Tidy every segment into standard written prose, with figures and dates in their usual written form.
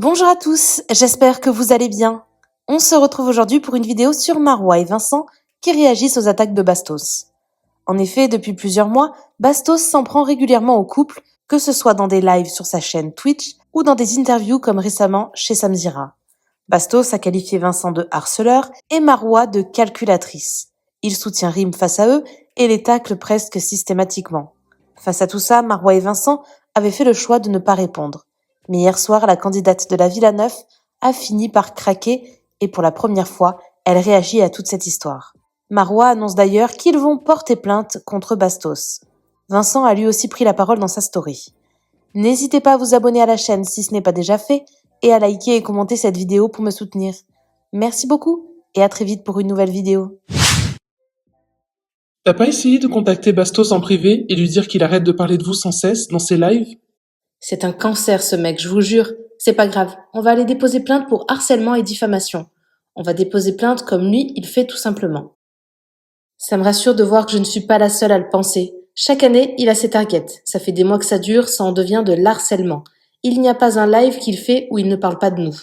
Bonjour à tous, j'espère que vous allez bien. On se retrouve aujourd'hui pour une vidéo sur Marois et Vincent qui réagissent aux attaques de Bastos. En effet, depuis plusieurs mois, Bastos s'en prend régulièrement au couple, que ce soit dans des lives sur sa chaîne Twitch ou dans des interviews comme récemment chez Samzira. Bastos a qualifié Vincent de harceleur et Marois de calculatrice. Il soutient Rim face à eux et les tacle presque systématiquement. Face à tout ça, Marois et Vincent avaient fait le choix de ne pas répondre. Mais hier soir, la candidate de la Villa 9 a fini par craquer et pour la première fois, elle réagit à toute cette histoire. Marois annonce d'ailleurs qu'ils vont porter plainte contre Bastos. Vincent a lui aussi pris la parole dans sa story. N'hésitez pas à vous abonner à la chaîne si ce n'est pas déjà fait et à liker et commenter cette vidéo pour me soutenir. Merci beaucoup et à très vite pour une nouvelle vidéo. T'as pas essayé de contacter Bastos en privé et lui dire qu'il arrête de parler de vous sans cesse dans ses lives? C'est un cancer ce mec, je vous jure. C'est pas grave, on va aller déposer plainte pour harcèlement et diffamation. On va déposer plainte comme lui, il fait tout simplement. Ça me rassure de voir que je ne suis pas la seule à le penser. Chaque année, il a ses targets. Ça fait des mois que ça dure, ça en devient de l'harcèlement. Il n'y a pas un live qu'il fait où il ne parle pas de nous.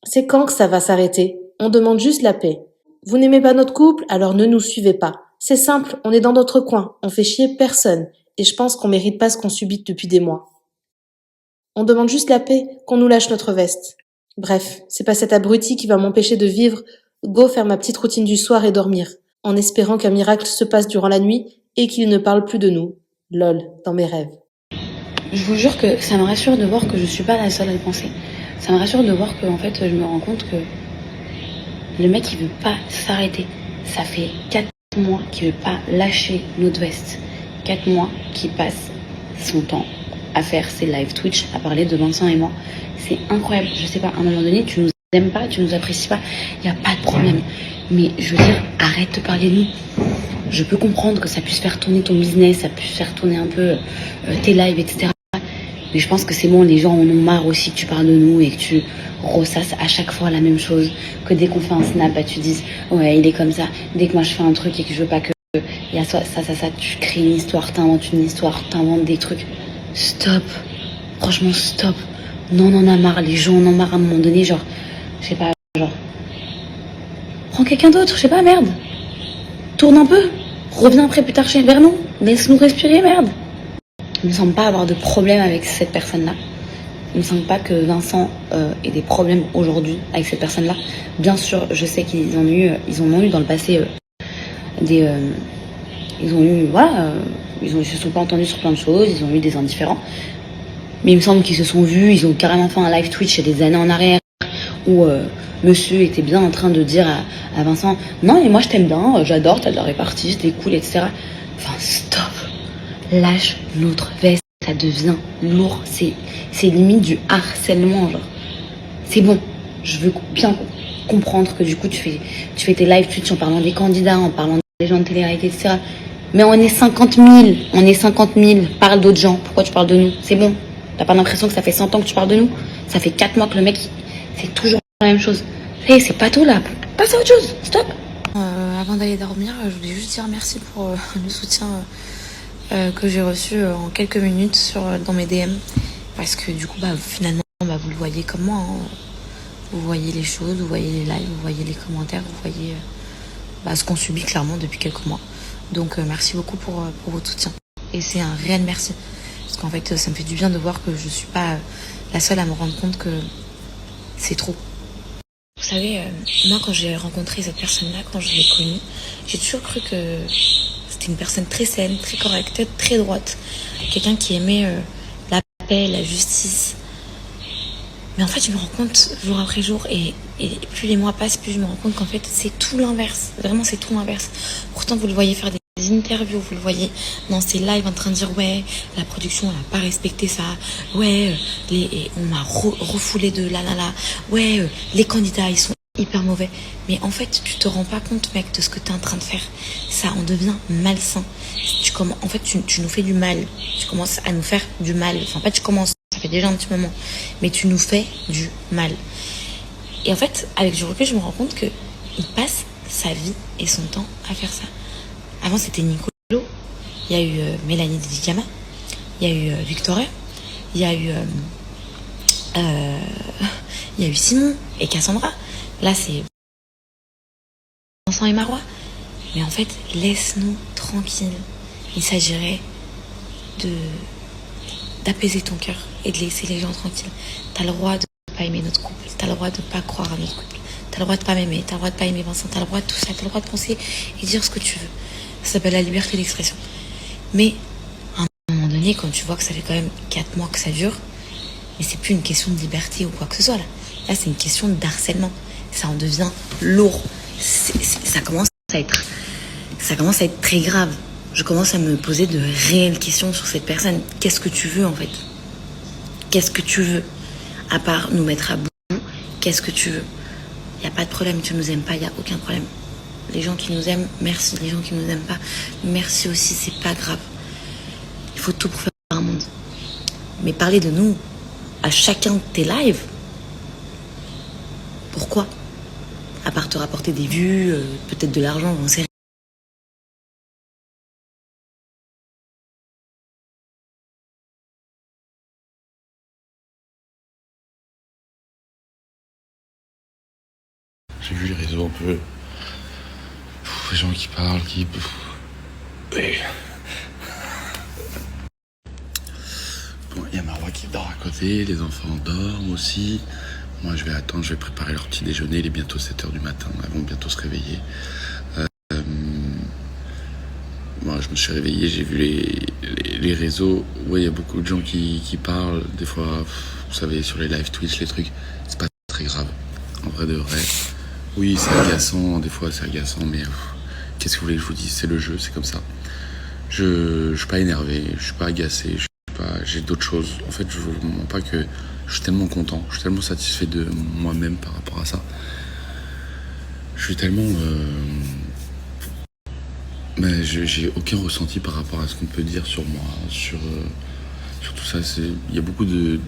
C'est quand que ça va s'arrêter? On demande juste la paix. Vous n'aimez pas notre couple, alors ne nous suivez pas. C'est simple, on est dans notre coin, on fait chier personne. Et je pense qu'on mérite pas ce qu'on subit depuis des mois. On demande juste la paix, qu'on nous lâche notre veste. Bref, c'est pas cet abruti qui va m'empêcher de vivre. Go faire ma petite routine du soir et dormir, en espérant qu'un miracle se passe durant la nuit et qu'il ne parle plus de nous. Lol, dans mes rêves. Je vous jure que ça me rassure de voir que je suis pas la seule à le penser. Ça me rassure de voir que, en fait, je me rends compte que le mec, il veut pas s'arrêter. Ça fait 4 mois qu'il veut pas lâcher notre veste. 4 mois qu'il passe son temps à faire ses live Twitch, à parler de Vincent et moi. C'est incroyable. Je sais pas, à un moment donné, tu nous aimes pas, tu nous apprécies pas, y a pas de problème. Mais je veux dire, arrête de parler de nous. Je peux comprendre que ça puisse faire tourner ton business, ça puisse faire tourner un peu tes lives, etc. Mais je pense que c'est bon, les gens en ont marre aussi que tu parles de nous et que tu ressasses à chaque fois la même chose. Que dès qu'on fait un snap, bah, tu dises ouais, il est comme ça. Dès que moi je fais un truc et que je veux pas que il y a ça, tu crées une histoire, t'inventes une histoire, t'inventes des trucs. Stop. Franchement, stop. Non, on en a marre. Les gens en ont marre à un moment donné. Genre, je sais pas, genre. Prends quelqu'un d'autre, je sais pas, merde. Tourne un peu. Reviens après plus tard vers nous. Laisse-nous respirer, merde. Il me semble pas avoir de problème avec cette personne-là. Il me semble pas que Vincent ait des problèmes aujourd'hui avec cette personne-là. Bien sûr, je sais qu'ils en ont eu dans le passé ils se sont pas entendus sur plein de choses, ils ont eu des indifférents. Mais il me semble qu'ils se sont vus, ils ont carrément fait un live Twitch il y a des années en arrière où monsieur était bien en train de dire à Vincent non mais moi je t'aime bien, j'adore, t'as de la répartie, t'es cool, etc. Enfin stop. Lâche notre veste, ça devient lourd, c'est limite du harcèlement, genre. C'est bon, je veux bien comprendre que du coup tu fais tes live Twitch en parlant des candidats, en parlant des gens de télé-réalité, etc. Mais on est 50 000, parle d'autres gens, pourquoi tu parles de nous? C'est bon, t'as pas l'impression que ça fait 100 ans que tu parles de nous? Ça fait 4 mois que le mec, c'est toujours la même chose. Hey, c'est pas tout là, passe à autre chose, stop. Avant d'aller dormir, je voulais juste dire merci pour le soutien que j'ai reçu en quelques minutes dans mes DM. Parce que du coup, finalement, vous le voyez comme moi. Hein. Vous voyez les choses, vous voyez les lives, vous voyez les commentaires, vous voyez ce qu'on subit clairement depuis quelques mois. Donc merci beaucoup pour votre soutien. Et c'est un réel merci. Parce qu'en fait, ça me fait du bien de voir que je suis pas la seule à me rendre compte que c'est trop. Vous savez, moi quand j'ai rencontré cette personne-là, quand je l'ai connue, j'ai toujours cru que c'était une personne très saine, très correcte, très droite. Quelqu'un qui aimait la paix, la justice. Mais en fait, je me rends compte jour après jour, et plus les mois passent, plus je me rends compte qu'en fait, c'est tout l'inverse. Vraiment, c'est tout l'inverse. Pourtant, vous le voyez faire des interviews, vous le voyez dans ses lives en train de dire ouais, la production, elle n'a pas respecté ça. Ouais, on m'a refoulé de là. Ouais, les candidats, ils sont hyper mauvais. Mais en fait, tu te rends pas compte, mec, de ce que tu es en train de faire. Ça en devient malsain. En fait, tu nous fais du mal. Tu commences à nous faire du mal. Enfin, pas tu commences. Ça fait déjà un petit moment, mais tu nous fais du mal. Et en fait, avec du recul, je me rends compte que il passe sa vie et son temps à faire ça. Avant, c'était Nicolo, il y a eu Mélanie Dedicama, il y a eu Victoria, il y a eu Il y a eu Simon et Cassandra. Là, c'est Vincent et Marois. Mais en fait, laisse-nous tranquilles. Il s'agirait d'apaiser ton cœur et de laisser les gens tranquilles. T'as le droit de pas aimer notre couple. T'as le droit de pas croire à notre couple. T'as le droit de pas m'aimer. T'as le droit de pas aimer Vincent. T'as le droit de tout ça. T'as le droit de penser et dire ce que tu veux. Ça s'appelle la liberté d'expression. Mais à un moment donné, quand tu vois que ça fait quand même 4 mois que ça dure, mais c'est plus une question de liberté ou quoi que ce soit là. Là, c'est une question d'harcèlement. Ça en devient lourd. Ça commence à être très grave. Je commence à me poser de réelles questions sur cette personne. Qu'est-ce que tu veux en fait? Qu'est-ce que tu veux? À part nous mettre à bout, qu'est-ce que tu veux? Il n'y a pas de problème, tu nous aimes pas, il n'y a aucun problème. Les gens qui nous aiment, merci. Les gens qui nous aiment pas, merci aussi, c'est pas grave. Il faut tout pour faire un monde. Mais parler de nous à chacun de tes lives, pourquoi? À part te rapporter des vues, peut-être de l'argent, on sait. J'ai vu les réseaux un peu. Les gens qui parlent, qui. Et... Bon, il y a Marois qui dort à côté, les enfants dorment aussi. Moi, je vais attendre, je vais préparer leur petit déjeuner. Il est bientôt 7h du matin, elles vont bientôt se réveiller. Moi, je me suis réveillé, j'ai vu les réseaux. Ouais, il y a beaucoup de gens qui parlent. Des fois, vous savez, sur les live Twitch, les trucs, c'est pas très grave. En vrai de vrai. Oui, c'est agaçant, des fois c'est agaçant, mais qu'est-ce que vous voulez que je vous dise? C'est le jeu, c'est comme ça. Je suis pas énervé, je suis pas agacé, j'ai d'autres choses. En fait, je vous mens pas que je suis tellement content, je suis tellement satisfait de moi-même par rapport à ça. Je suis tellement... mais j'ai aucun ressenti par rapport à ce qu'on peut dire sur moi, sur tout ça. Il y a beaucoup de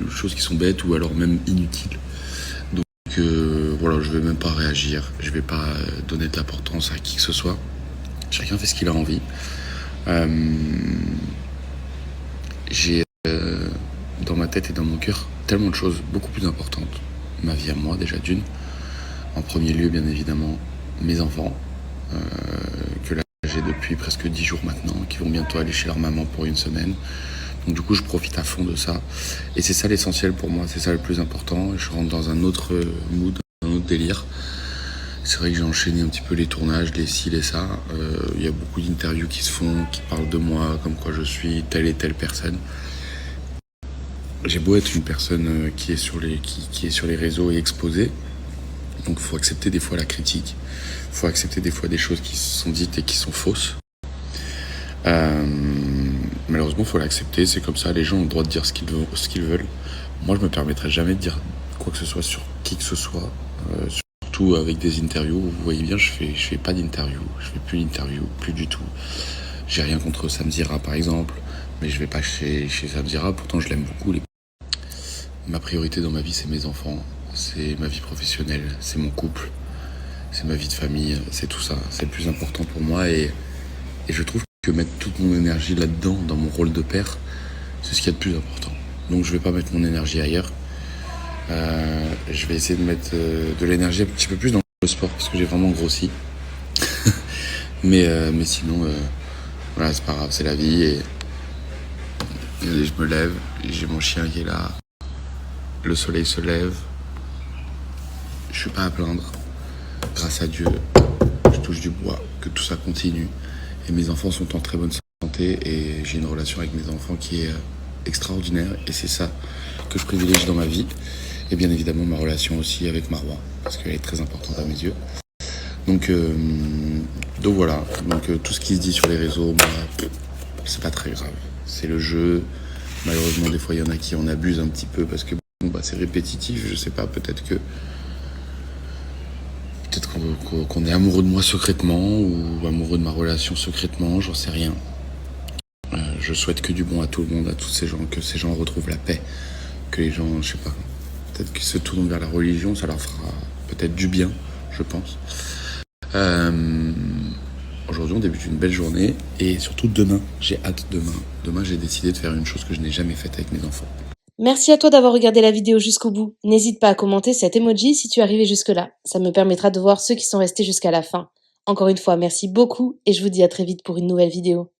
choses qui sont bêtes ou alors même inutiles. Voilà, je vais même pas réagir, je vais pas donner de l'importance à qui que ce soit. Chacun fait ce qu'il a envie. J'ai dans ma tête et dans mon cœur tellement de choses beaucoup plus importantes. Ma vie à moi déjà d'une. En premier lieu, bien évidemment, mes enfants, que là j'ai depuis presque 10 jours maintenant, qui vont bientôt aller chez leur maman pour une semaine. Donc du coup, je profite à fond de ça. Et c'est ça l'essentiel pour moi, c'est ça le plus important. Je rentre dans un autre mood, un autre délire. C'est vrai que j'ai enchaîné un petit peu les tournages, les ci, les ça. Il y a beaucoup d'interviews qui se font, qui parlent de moi, comme quoi je suis telle et telle personne. J'ai beau être une personne qui est sur les réseaux et exposée. Donc il faut accepter des fois la critique. Il faut accepter des fois des choses qui sont dites et qui sont fausses. Malheureusement, il faut l'accepter, c'est comme ça, les gens ont le droit de dire ce qu'ils veulent. Moi, je me permettrai jamais de dire quoi que ce soit sur qui que ce soit, surtout avec des interviews. Vous voyez bien, je fais pas d'interview, je fais plus d'interview, plus du tout. J'ai rien contre Samzira par exemple, mais je vais pas chez Samzira, pourtant je l'aime beaucoup. Ma priorité dans ma vie, c'est mes enfants, c'est ma vie professionnelle, c'est mon couple, c'est ma vie de famille, c'est tout ça, c'est le plus important pour moi et je trouve que mettre toute mon énergie là-dedans, dans mon rôle de père, c'est ce qu'il y a de plus important. Donc je vais pas mettre mon énergie ailleurs. Je vais essayer de mettre de l'énergie un petit peu plus dans le sport parce que j'ai vraiment grossi. mais sinon, voilà, c'est pas grave, c'est la vie et je me lève, et j'ai mon chien qui est là. Le soleil se lève. Je suis pas à plaindre. Grâce à Dieu, je touche du bois, que tout ça continue. Et mes enfants sont en très bonne santé et j'ai une relation avec mes enfants qui est extraordinaire et c'est ça que je privilégie dans ma vie. Et bien évidemment ma relation aussi avec Marois parce qu'elle est très importante à mes yeux. Donc voilà, tout ce qui se dit sur les réseaux, moi, c'est pas très grave. C'est le jeu. Malheureusement des fois il y en a qui en abusent un petit peu parce que c'est répétitif, je sais pas, peut-être qu'on est amoureux de moi secrètement ou amoureux de ma relation secrètement, j'en sais rien. Je souhaite que du bon à tout le monde, à tous ces gens, que ces gens retrouvent la paix, que les gens, je sais pas, peut-être qu'ils se tournent vers la religion, ça leur fera peut-être du bien, je pense. Aujourd'hui, on débute une belle journée et surtout demain, j'ai hâte demain. Demain, j'ai décidé de faire une chose que je n'ai jamais faite avec mes enfants. Merci à toi d'avoir regardé la vidéo jusqu'au bout. N'hésite pas à commenter cet emoji si tu es arrivé jusque-là. Ça me permettra de voir ceux qui sont restés jusqu'à la fin. Encore une fois, merci beaucoup et je vous dis à très vite pour une nouvelle vidéo.